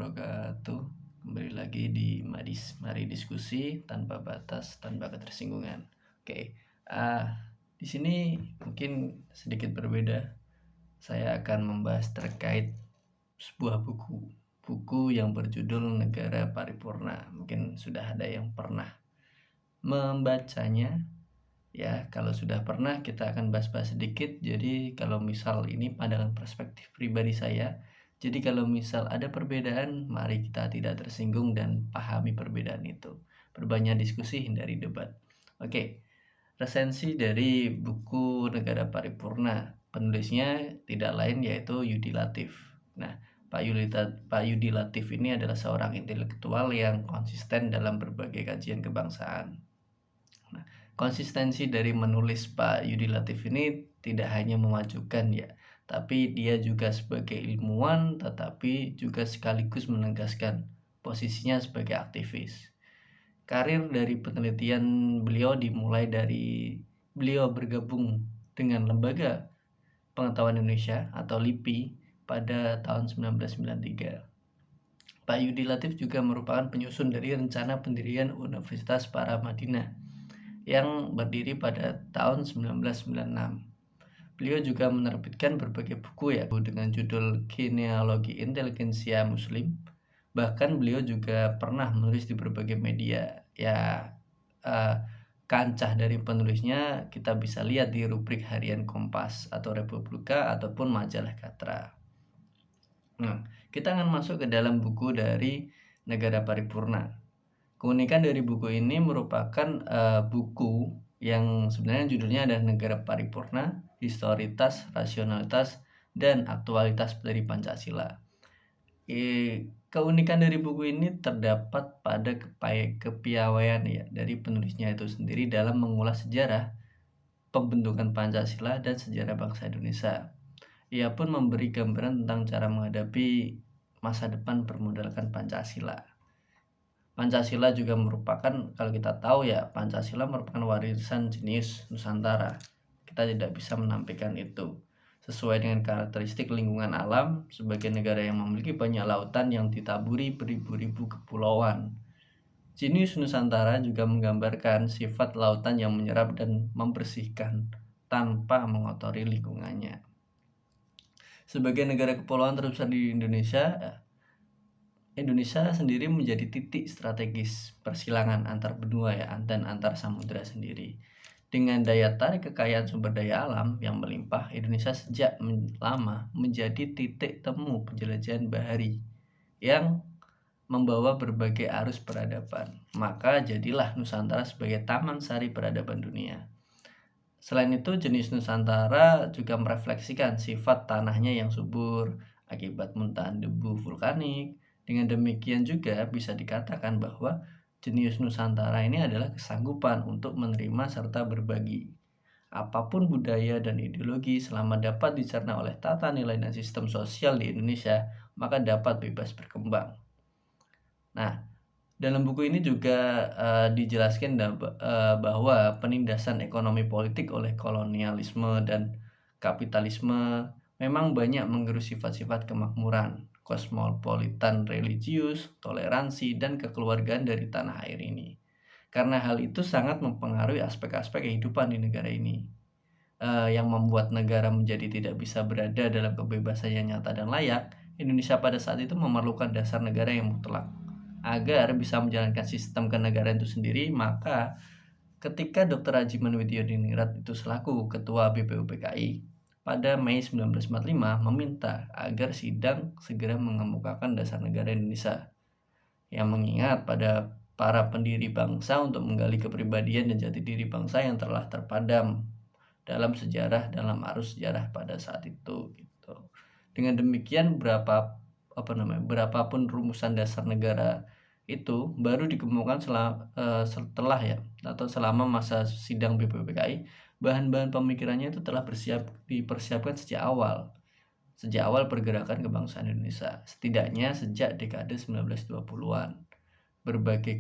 wabarakatuh. Kembali lagi di Mari Diskusi tanpa batas, tanpa ketersinggungan. Oke, di sini mungkin sedikit berbeda. Saya akan membahas terkait sebuah buku yang berjudul Negara Paripurna. Mungkin sudah ada yang pernah membacanya. Ya, kalau sudah pernah kita akan bahas-bahas sedikit. Jadi kalau misal ini pandangan perspektif pribadi saya. Jadi kalau misal ada perbedaan, mari kita tidak tersinggung dan pahami perbedaan itu. Perbanyak diskusi, hindari debat. Oke, resensi dari buku Negara Paripurna. Penulisnya tidak lain yaitu Yudi Latif. Nah, Pak Yudi Latif ini adalah seorang intelektual yang konsisten dalam berbagai kajian kebangsaan. Nah, konsistensi dari menulis Pak Yudi Latif ini tidak hanya memajukan ya, tapi dia juga sebagai ilmuwan tetapi juga sekaligus menegaskan posisinya sebagai aktivis. Karir dari penelitian beliau dimulai dari beliau bergabung dengan Lembaga Pengetahuan Indonesia atau LIPI pada tahun 1993. Pak Yudi Latif juga merupakan penyusun dari rencana pendirian Universitas Paramadina yang berdiri pada tahun 1996. Beliau juga menerbitkan berbagai buku ya dengan judul Genealogi Inteligensia Muslim. Bahkan beliau juga pernah menulis di berbagai media. Ya, kancah dari penulisnya kita bisa lihat di rubrik harian Kompas atau Republika ataupun majalah Gatra. Nah, kita akan masuk ke dalam buku dari Negara Paripurna. Keunikan dari buku ini merupakan buku yang sebenarnya judulnya adalah Negara Paripurna, Historitas, Rasionalitas, dan Aktualitas dari Pancasila. Keunikan dari buku ini terdapat pada kepiawaian ya dari penulisnya itu sendiri dalam mengulas sejarah pembentukan Pancasila dan sejarah bangsa Indonesia. Ia pun memberi gambaran tentang cara menghadapi masa depan bermodalkan Pancasila. Pancasila juga merupakan, kalau kita tahu ya, Pancasila merupakan warisan jenius Nusantara. Kita tidak bisa menampilkan itu. Sesuai dengan karakteristik lingkungan alam, sebagai negara yang memiliki banyak lautan yang ditaburi beribu-ribu kepulauan. Jenius Nusantara juga menggambarkan sifat lautan yang menyerap dan membersihkan tanpa mengotori lingkungannya. Sebagai negara kepulauan terbesar di Indonesia sendiri menjadi titik strategis persilangan antar benua ya dan antar samudera sendiri. Dengan daya tarik kekayaan sumber daya alam yang melimpah, Indonesia sejak lama menjadi titik temu penjelajahan bahari yang membawa berbagai arus peradaban. Maka jadilah Nusantara sebagai taman sari peradaban dunia. Selain itu, jenis Nusantara juga merefleksikan sifat tanahnya yang subur akibat muntahan debu vulkanik. Dengan demikian juga bisa dikatakan bahwa jenius Nusantara ini adalah kesanggupan untuk menerima serta berbagi. Apapun budaya dan ideologi selama dapat dicerna oleh tata nilai dan sistem sosial di Indonesia, maka dapat bebas berkembang. Nah, dalam buku ini juga dijelaskan bahwa penindasan ekonomi politik oleh kolonialisme dan kapitalisme memang banyak menggerus sifat-sifat kemakmuran, kosmopolitan religius, toleransi, dan kekeluargaan dari tanah air ini. Karena hal itu sangat mempengaruhi aspek-aspek kehidupan di negara ini, yang membuat negara menjadi tidak bisa berada dalam kebebasan yang nyata dan layak. Indonesia pada saat itu memerlukan dasar negara yang mutlak. Agar bisa menjalankan sistem kenegaraan itu sendiri, maka ketika Dr. Rajiman Widyadiningrat itu selaku Ketua BPUPKI pada Mei 1945 meminta agar sidang segera mengemukakan dasar negara Indonesia yang mengingat pada para pendiri bangsa untuk menggali kepribadian dan jati diri bangsa yang telah terpadam dalam dalam arus sejarah pada saat itu gitu. Dengan demikian berapapun rumusan dasar negara itu baru dikemukakan setelah ya atau selama masa sidang BPUPKI, bahan-bahan pemikirannya itu telah dipersiapkan sejak awal pergerakan kebangsaan Indonesia, setidaknya sejak dekade 1920-an. Berbagai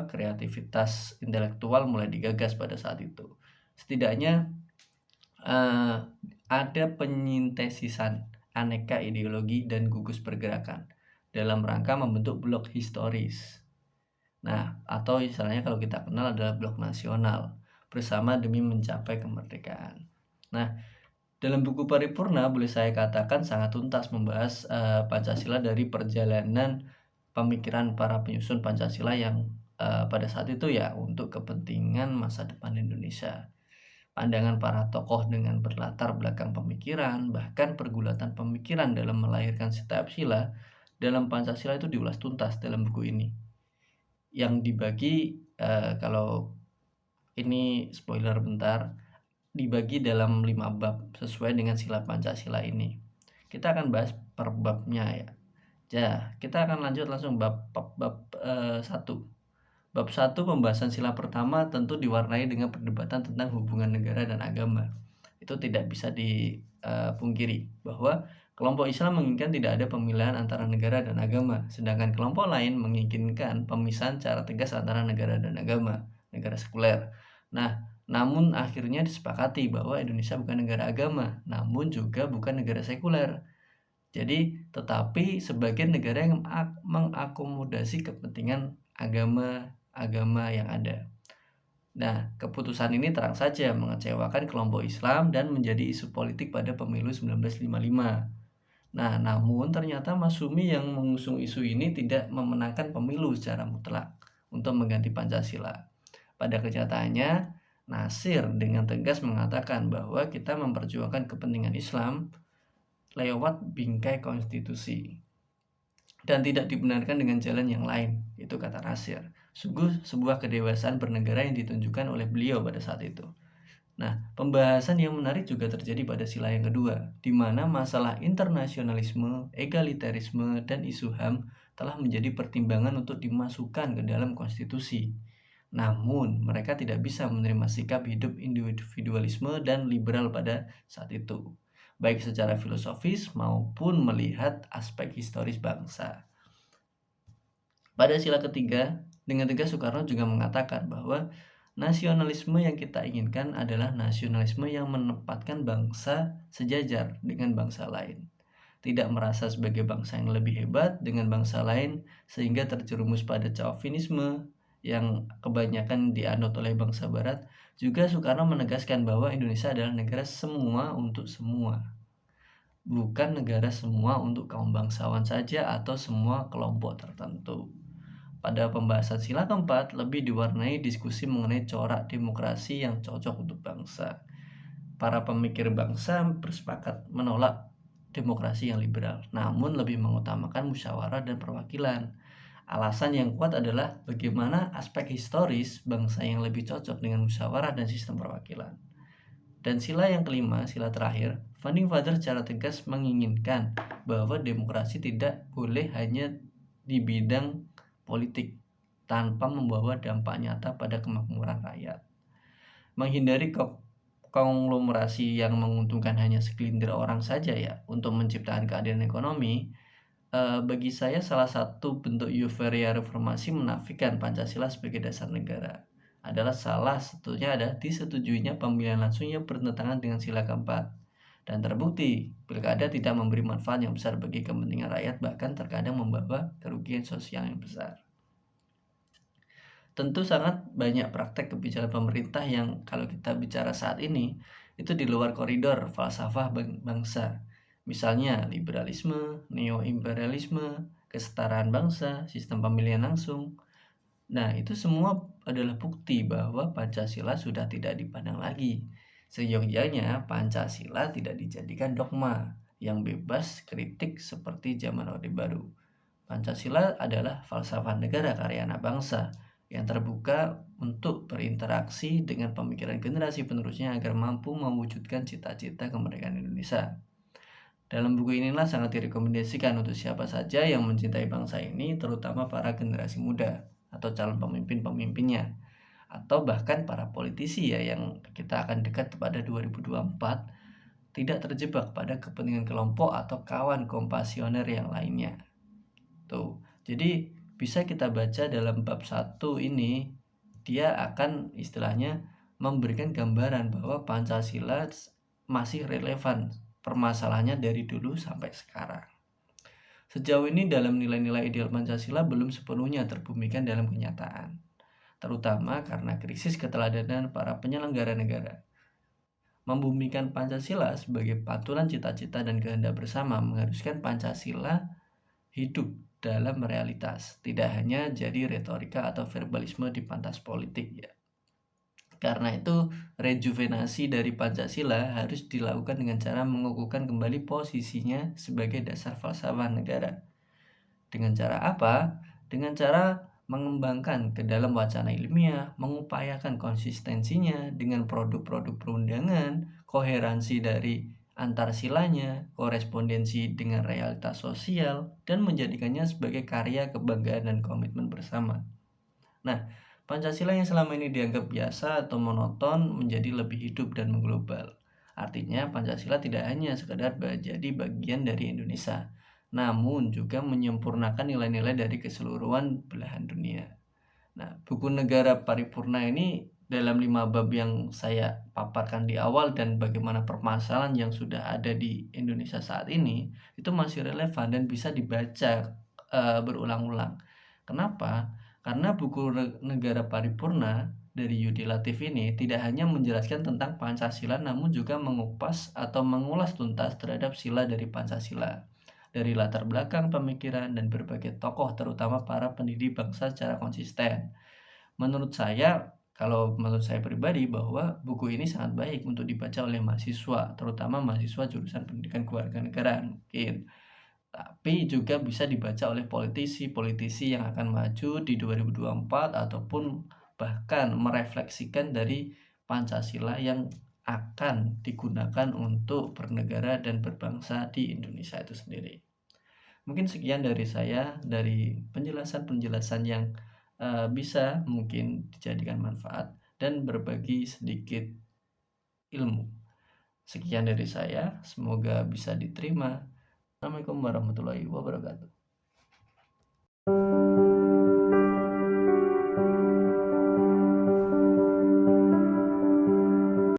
kreativitas intelektual mulai digagas pada saat itu. Setidaknya ada penyintesisan aneka ideologi dan gugus pergerakan. dalam rangka membentuk blok historis. Nah, atau istilahnya kalau kita kenal adalah blok nasional, bersama demi mencapai kemerdekaan. Nah, dalam buku paripurna boleh saya katakan sangat tuntas membahas Pancasila dari perjalanan pemikiran para penyusun Pancasila yang pada saat itu ya untuk kepentingan masa depan Indonesia. Pandangan para tokoh dengan berlatar belakang pemikiran, bahkan pergulatan pemikiran dalam melahirkan setiap sila dalam Pancasila itu diulas tuntas dalam buku ini. Yang dibagi, kalau ini spoiler bentar, dibagi dalam 5 bab sesuai dengan sila Pancasila ini. Kita akan bahas per babnya ya. Kita akan lanjut langsung bab 1. Bab 1 pembahasan sila pertama tentu diwarnai dengan perdebatan tentang hubungan negara dan agama. Itu tidak bisa dipungkiri bahwa kelompok Islam menginginkan tidak ada pemilihan antara negara dan agama, sedangkan kelompok lain menginginkan pemisahan secara tegas antara negara dan agama, negara sekuler. Nah, namun akhirnya disepakati bahwa Indonesia bukan negara agama, namun juga bukan negara sekuler. Jadi, tetapi sebagian negara yang mengakomodasi kepentingan agama yang ada. Nah, keputusan ini terang saja mengecewakan kelompok Islam dan menjadi isu politik pada pemilu 1955. Nah, namun ternyata Masyumi yang mengusung isu ini tidak memenangkan pemilu secara mutlak untuk mengganti Pancasila. Pada kenyataannya, Nasir dengan tegas mengatakan bahwa kita memperjuangkan kepentingan Islam lewat bingkai konstitusi dan tidak dibenarkan dengan jalan yang lain, itu kata Nasir. Sungguh sebuah kedewasaan bernegara yang ditunjukkan oleh beliau pada saat itu. Nah, pembahasan yang menarik juga terjadi pada sila yang kedua, di mana masalah internasionalisme, egalitarisme, dan isu HAM telah menjadi pertimbangan untuk dimasukkan ke dalam konstitusi. Namun, mereka tidak bisa menerima sikap hidup individualisme dan liberal pada saat itu, baik secara filosofis maupun melihat aspek historis bangsa. Pada sila ketiga, dengan tegas Soekarno juga mengatakan bahwa nasionalisme yang kita inginkan adalah nasionalisme yang menempatkan bangsa sejajar dengan bangsa lain. Tidak merasa sebagai bangsa yang lebih hebat dengan bangsa lain sehingga terjerumus pada chauvinisme yang kebanyakan dianut oleh bangsa barat. Juga Soekarno menegaskan bahwa Indonesia adalah negara semua untuk semua, bukan negara semua untuk kaum bangsawan saja atau semua kelompok tertentu. Pada pembahasan sila keempat lebih diwarnai diskusi mengenai corak demokrasi yang cocok untuk bangsa. Para pemikir bangsa bersepakat menolak demokrasi yang liberal, namun lebih mengutamakan musyawarah dan perwakilan. Alasan yang kuat adalah bagaimana aspek historis bangsa yang lebih cocok dengan musyawarah dan sistem perwakilan. Dan sila yang kelima, sila terakhir, Founding Father secara tegas menginginkan bahwa demokrasi tidak boleh hanya di bidang politik tanpa membawa dampak nyata pada kemakmuran rakyat. Menghindari konglomerasi yang menguntungkan hanya segelintir orang saja ya untuk menciptakan keadilan ekonomi, bagi saya salah satu bentuk euforia reformasi menafikan Pancasila sebagai dasar negara adalah salah satunya ada disetujuinya pemilihan langsung yang bertentangan dengan sila keempat. Dan terbukti, pilkada tidak memberi manfaat yang besar bagi kepentingan rakyat, bahkan terkadang membawa kerugian sosial yang besar. Tentu sangat banyak praktek kebijakan pemerintah yang kalau kita bicara saat ini, itu di luar koridor falsafah bangsa. Misalnya liberalisme, neo-imperialisme, kesetaraan bangsa, sistem pemilihan langsung. Nah, itu semua adalah bukti bahwa Pancasila sudah tidak dipandang lagi. Seyogyanya Pancasila tidak dijadikan dogma yang bebas kritik seperti zaman Orde Baru. Pancasila adalah falsafah negara karya anak bangsa yang terbuka untuk berinteraksi dengan pemikiran generasi penerusnya agar mampu mewujudkan cita-cita kemerdekaan Indonesia. Dalam buku inilah sangat direkomendasikan untuk siapa saja yang mencintai bangsa ini, terutama para generasi muda atau calon pemimpin-pemimpinnya, atau bahkan para politisi ya yang kita akan dekat pada 2024, tidak terjebak pada kepentingan kelompok atau kawan kompasioner yang lainnya. Tuh, jadi bisa kita baca dalam bab 1 ini, dia akan istilahnya memberikan gambaran bahwa Pancasila masih relevan permasalahannya dari dulu sampai sekarang. Sejauh ini dalam nilai-nilai ideal Pancasila belum sepenuhnya terbumikan dalam kenyataan, terutama karena krisis keteladanan para penyelenggara negara. Membumikan Pancasila sebagai patulan cita-cita dan kehendak bersama mengharuskan Pancasila hidup dalam realitas, tidak hanya jadi retorika atau verbalisme di pentas politik ya. Karena itu, rejuvenasi dari Pancasila harus dilakukan dengan cara mengukuhkan kembali posisinya sebagai dasar falsafah negara. Dengan cara apa? Dengan cara mengembangkan ke dalam wacana ilmiah, mengupayakan konsistensinya dengan produk-produk perundangan, koherensi dari antar silanya, korespondensi dengan realitas sosial, dan menjadikannya sebagai karya kebanggaan dan komitmen bersama. Nah, Pancasila yang selama ini dianggap biasa atau monoton menjadi lebih hidup dan mengglobal. Artinya Pancasila tidak hanya sekedar jadi bagian dari Indonesia, namun juga menyempurnakan nilai-nilai dari keseluruhan belahan dunia. Nah, buku Negara Paripurna ini dalam 5 bab yang saya paparkan di awal dan bagaimana permasalahan yang sudah ada di Indonesia saat ini itu masih relevan dan bisa dibaca berulang-ulang. Kenapa? Karena buku Negara Paripurna dari Yudi Latif ini tidak hanya menjelaskan tentang Pancasila namun juga mengupas atau mengulas tuntas terhadap sila dari Pancasila dari latar belakang pemikiran dan berbagai tokoh terutama para pendidik bangsa secara konsisten. Menurut saya pribadi bahwa buku ini sangat baik untuk dibaca oleh mahasiswa, terutama mahasiswa jurusan pendidikan kewarganegaraan mungkin. Tapi juga bisa dibaca oleh politisi-politisi yang akan maju di 2024 ataupun bahkan merefleksikan dari Pancasila yang akan digunakan untuk bernegara dan berbangsa di Indonesia itu sendiri. Mungkin sekian dari saya, dari penjelasan-penjelasan yang bisa mungkin dijadikan manfaat dan berbagi sedikit ilmu. Sekian dari saya, semoga bisa diterima. Assalamualaikum warahmatullahi wabarakatuh.